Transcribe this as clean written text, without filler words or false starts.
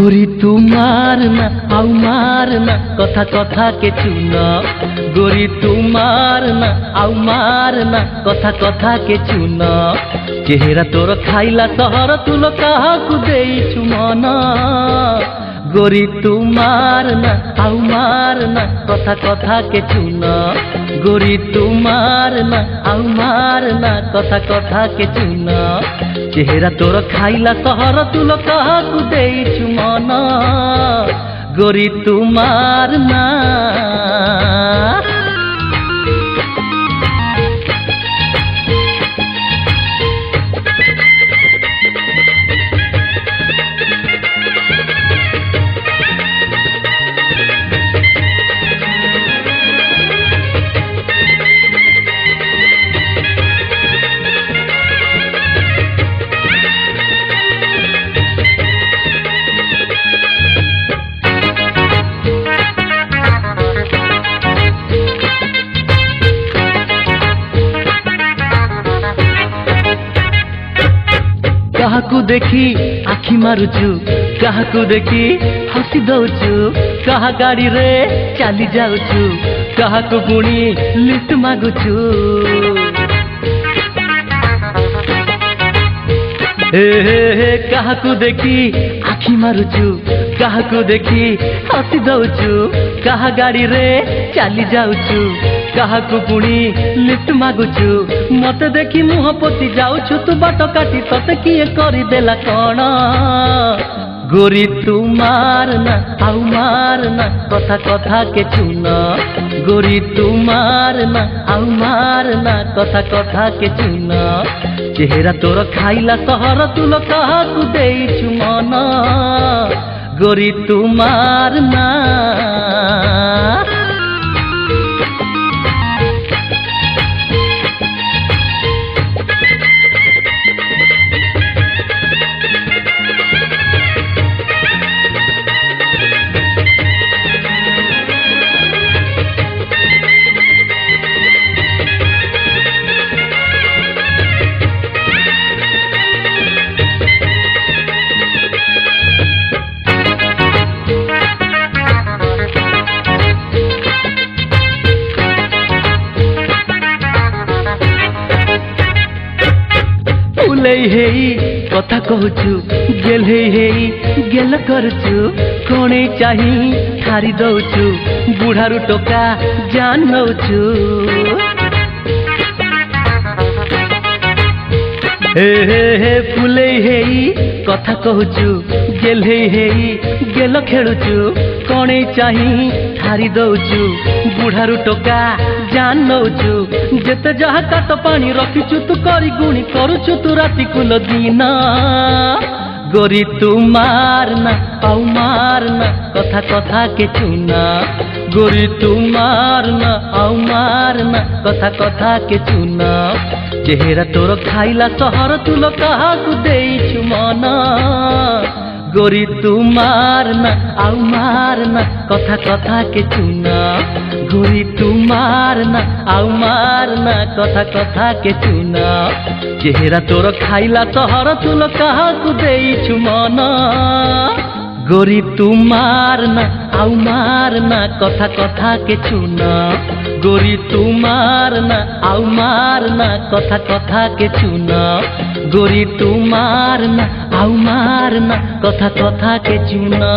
गोरी तू मारना आउ मारना कथा कथा के चुना। गोरी तू मारना आउ मारना कथा कथा के चुना। चेहरा तोर खाइला सहर तुलो काहाकु देइछु मन। गोरी तू मारना आउ मारना कथा कथा के चुना। गोरी तू मारना आउ मारना कथा कथा के चुना। चेहरा तोर खाइला सहर तुलो काहाकु देइछु मन। गोरी तू मारना। काहाकु देखी आखि मारुचु, काहाकु देखी हसी दउचु, काहा गाड़ी रे चाली जाउचु, काहाकु पुणी लिफ्ट मागुचु। हे काहाकु देखी आखि मारुचु, काहाकु देखी हसी दउचु, काहा गाड़ी रे चाली जाउचु, काहाकु पुणी लिफ्ट मागुचु। मते देखी मुह पोती जाउछु तू बाट काटी तते किए करी देला कण। गोरी तू मारना आउ मारना कथा कथा के चुना। गोरी तू मारना आउ मारना कथा कथा के चुना। चेहरा तोर खाइला सहर तुलो काहाकु देइछु मन। गोरी तू मारना। हेई कथा कहूचु गेल हेई गेल करचु। कोणे चाही ठारी दउचु बुढ़ारू टोका जान नउचु। हे फुले हेई कथा कहूचु गेल हेई गेल खेलुचु। कोणे चाही ठारी दउचु बुढ़ारू टोका जान नउचु। जेते जहा काट पानी रखिचु तू करी गुणी करुचु तू राति कुल दिन। गोरी तू मारना आउ मारना कथा कथा के चुना। गोरी तू मारना आउ मारना कथा कथा के चुना। चेहरा तोर खाइला सहर तुलो काहाकु देइछु मन। गोरी तू मारना आउ मारना कथा कथा के चुना। गोरी तू मारना आउ मारना कथा कथा के चुना। चेहरा तोर खाइला सहर तुलो काहाकु देइछु मन। गोरी तू मारना आउ मारना कथा कथा के चुना। गोरी तू मारना आउ मारना कथा कथा के चुना। गोरी तू मारना आउ मारना कथा कथा के चुना।